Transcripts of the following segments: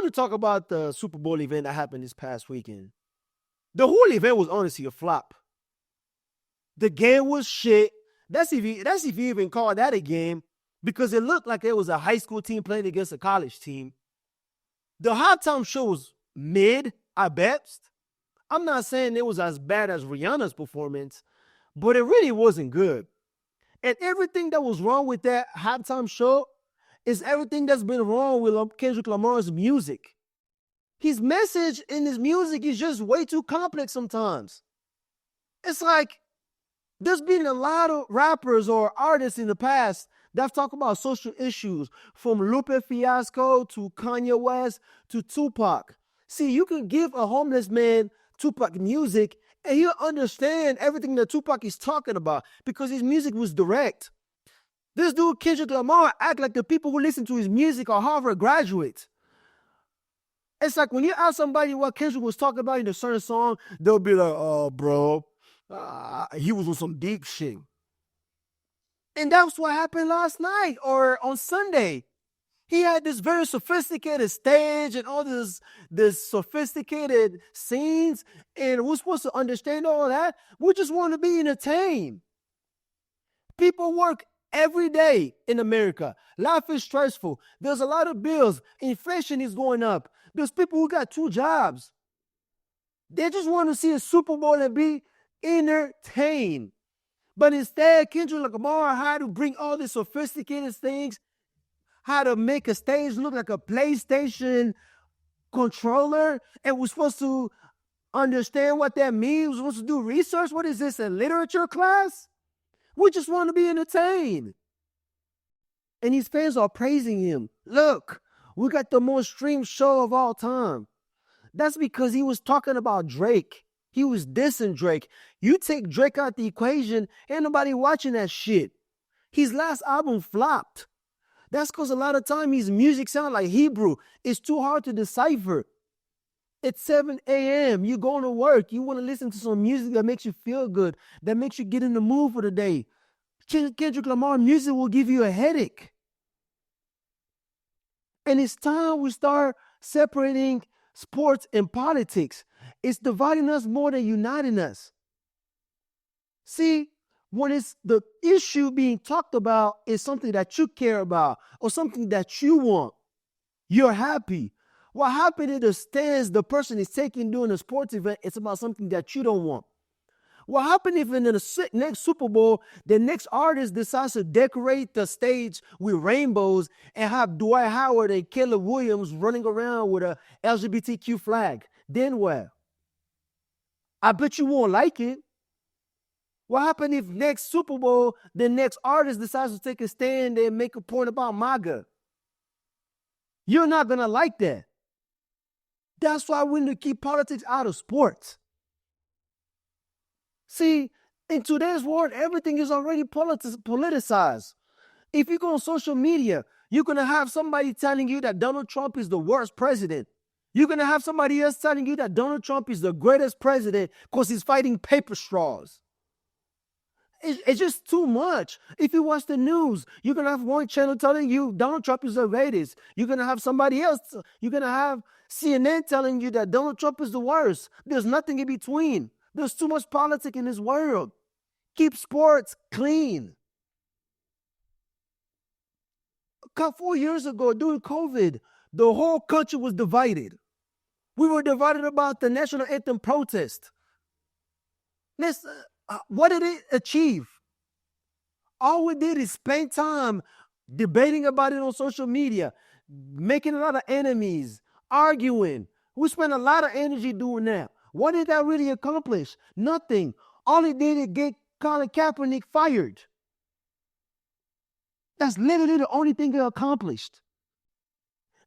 want to talk about the Super Bowl event that happened this past weekend. The whole event was honestly a flop. The game was shit. That's if you even call that a game, because it looked like it was a high school team playing against a college team. The halftime show was mid at best. I'm not saying it was as bad as Rihanna's performance, but it really wasn't good. And everything that was wrong with that halftime show is everything that's been wrong with Kendrick Lamar's music. His message in his music is just way too complex sometimes. It's like there's been a lot of rappers or artists in the past that have talked about social issues, from Lupe Fiasco to Kanye West to Tupac. See, you can give a homeless man Tupac music and he'll understand everything that Tupac is talking about because his music was direct. This dude, Kendrick Lamar, act like the people who listen to his music are Harvard graduates. It's like when you ask somebody what Kendrick was talking about in a certain song, they'll be like, oh, bro, he was on some deep shit. And that's what happened last night or on Sunday. He had this very sophisticated stage and all this sophisticated scenes, and we're supposed to understand all that. We just want to be entertained. People work every day in America. Life is stressful. There's a lot of bills. Inflation is going up. There's people who got 2 jobs. They just want to see a Super Bowl and be entertained. But instead, Kendrick Lamar had to bring all these sophisticated things, how to make a stage look like a PlayStation controller, and we're supposed to understand what that means. We're supposed to do research. What is this, a literature class? We just want to be entertained. And his fans are praising him. Look, we got the most streamed show of all time. That's because he was talking about Drake. He was dissing Drake. You take Drake out the equation, ain't nobody watching that shit. His last album flopped. That's because a lot of time his music sounds like Hebrew. It's too hard to decipher. It's 7 a.m. You're going to work. You want to listen to some music that makes you feel good, that makes you get in the mood for the day. Kendrick Lamar music will give you a headache. And it's time we start separating sports and politics. It's dividing us more than uniting us. See, when it's the issue being talked about is something that you care about or something that you want, you're happy. What happened in the stands the person is taking during a sports event, it's about something that you don't want. What happened if in the next Super Bowl, the next artist decides to decorate the stage with rainbows and have Dwight Howard and Caleb Williams running around with a LGBTQ flag? Then what? I bet you won't like it. What happened if next Super Bowl, the next artist decides to take a stand and make a point about MAGA? You're not going to like that. That's why we need to keep politics out of sports. See, in today's world, everything is already politicized. If you go on social media, you're going to have somebody telling you that Donald Trump is the worst president. You're going to have somebody else telling you that Donald Trump is the greatest president because he's fighting paper straws. It's just too much. If you watch the news, you're going to have one channel telling you Donald Trump is the greatest. You're going to have somebody else. You're going to have CNN telling you that Donald Trump is the worst. There's nothing in between. There's too much politics in this world. Keep sports clean. 4 years ago, during COVID, the whole country was divided. We were divided about the national anthem protest. What did it achieve? All we did is spend time debating about it on social media, making a lot of enemies, arguing. We spent a lot of energy doing that. What did that really accomplish? Nothing. All it did is get Colin Kaepernick fired. That's literally the only thing it accomplished.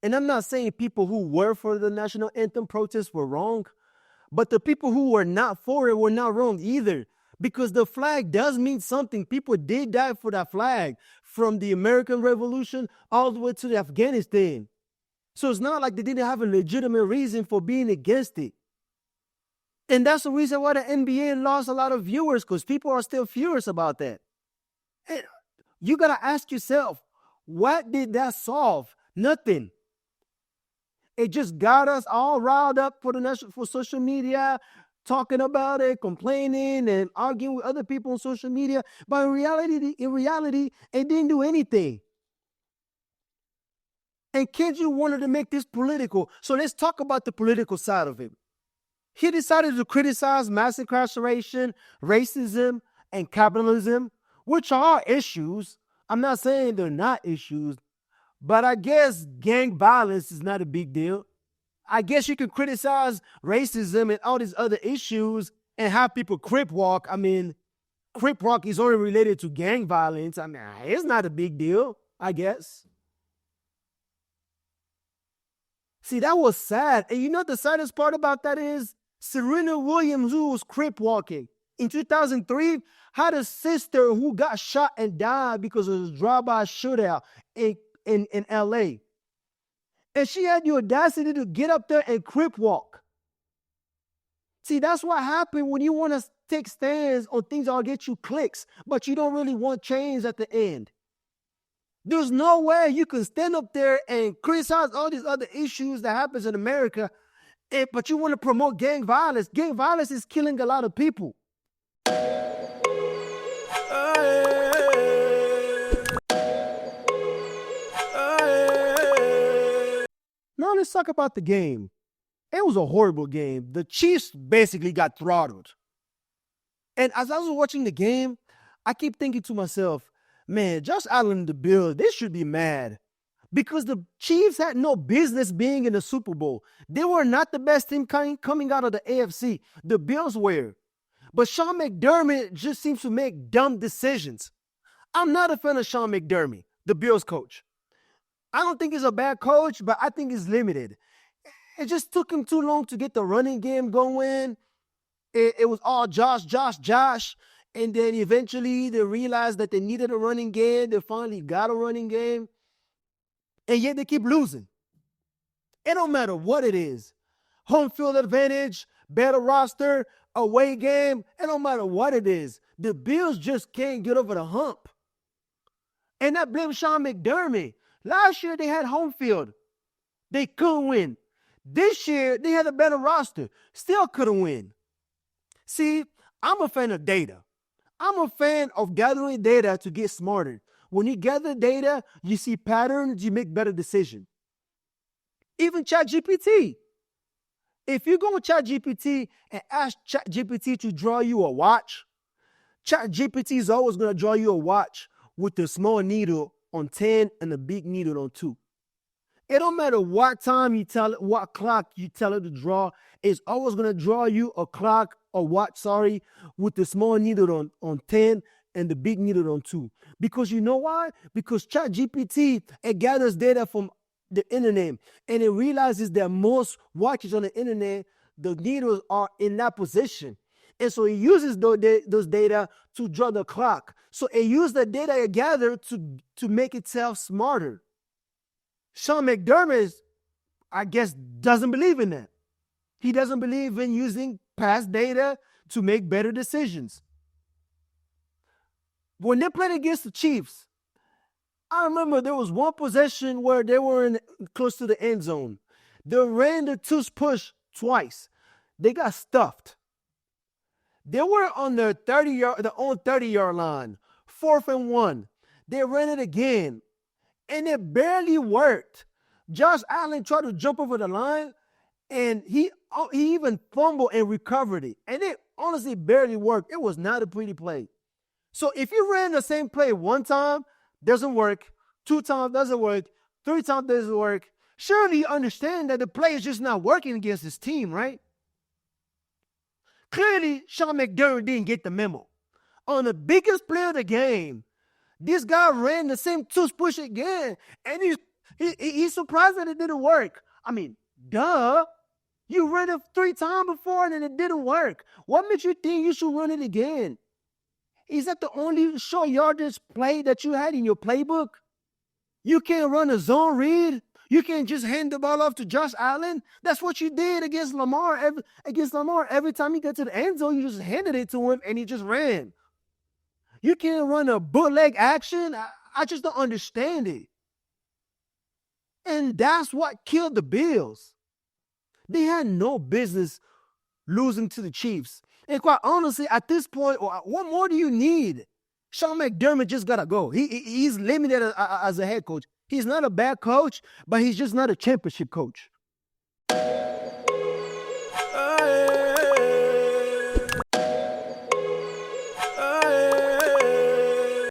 And I'm not saying people who were for the national anthem protest were wrong, but the people who were not for it were not wrong either. Because the flag does mean something. People did die for that flag, from the American Revolution all the way to Afghanistan. So it's not like they didn't have a legitimate reason for being against it. And that's the reason why the NBA lost a lot of viewers, because people are still furious about that. And you got to ask yourself, what did that solve? Nothing. It just got us all riled up for social media, talking about it, complaining, and arguing with other people on social media. But in reality, it didn't do anything. And Kendrick wanted to make this political. So let's talk about the political side of it. He decided to criticize mass incarceration, racism, and capitalism, which are issues. I'm not saying they're not issues, but I guess gang violence is not a big deal. I guess you can criticize racism and all these other issues and have people crip walk. I mean, crip walk is only related to gang violence. I mean, it's not a big deal, I guess. See, that was sad. And you know the saddest part about that is Serena Williams, who was crip walking in 2003, had a sister who got shot and died because of a drive-by shootout in LA. And she had the audacity to get up there and crip walk. See, that's what happened when you want to take stands on things that'll get you clicks, but you don't really want change at the end. There's no way you can stand up there and criticize all these other issues that happens in America, but you want to promote gang violence. Gang violence is killing a lot of people. Now let's talk about the game. It was a horrible game. The Chiefs basically got throttled. And as I was watching the game, I keep thinking to myself, man, Josh Allen and the Bills, they should be mad. Because the Chiefs had no business being in the Super Bowl. They were not the best team coming out of the AFC. The Bills were. But Sean McDermott just seems to make dumb decisions. I'm not a fan of Sean McDermott, the Bills coach. I don't think he's a bad coach, but I think he's limited. It just took him too long to get the running game going. It was all Josh. And then eventually they realized that they needed a running game. They finally got a running game. And yet they keep losing. It don't matter what it is. Home field advantage, better roster, away game. It don't matter what it is. The Bills just can't get over the hump. And I blame Sean McDermott. Last year they had home field. They couldn't win. This year they had a better roster. Still couldn't win. See, I'm a fan of data. I'm a fan of gathering data to get smarter. When you gather data, you see patterns, you make better decisions. Even ChatGPT. If you go on ChatGPT and ask ChatGPT to draw you a watch, ChatGPT is always going to draw you a watch with the small needle on 10 and the big needle on 2. It don't matter what time you tell it, what clock you tell it to draw, it's always going to draw you a watch, with the small needle on 10 and the big needle on 2. Because you know why? Because ChatGPT, it gathers data from the internet and it realizes that most watches on the internet, the needles are in that position. And so it uses those data to draw the clock. So it used the data it gathered to make itself smarter. Sean McDermott, I guess, doesn't believe in that. He doesn't believe in using past data to make better decisions. When they played against the Chiefs, I remember there was one possession where they were close to the end zone. They ran the tush push twice. They got stuffed. They were on their 30-yard line, 4th and 1. They ran it again, and it barely worked. Josh Allen tried to jump over the line, and he even fumbled and recovered it. And it honestly barely worked. It was not a pretty play. So if you ran the same play one time, doesn't work. 2 times doesn't work. 3 times doesn't work. Surely you understand that the play is just not working against this team, right? Clearly, Sean McDermott didn't get the memo. On the biggest play of the game, this guy ran the same tush push again, and he's surprised that it didn't work. I mean, duh. You ran it 3 times before and it didn't work. What makes you think you should run it again? Is that the only short yardage play that you had in your playbook? You can't run a zone read. You can't just hand the ball off to Josh Allen. That's what you did against Lamar. Every time he got to the end zone, you just handed it to him and he just ran. You can't run a bootleg action. I just don't understand it. And that's what killed the Bills. They had no business losing to the Chiefs. And quite honestly, at this point, what more do you need? Sean McDermott just got to go. He's limited as a head coach. He's not a bad coach, but he's just not a championship coach.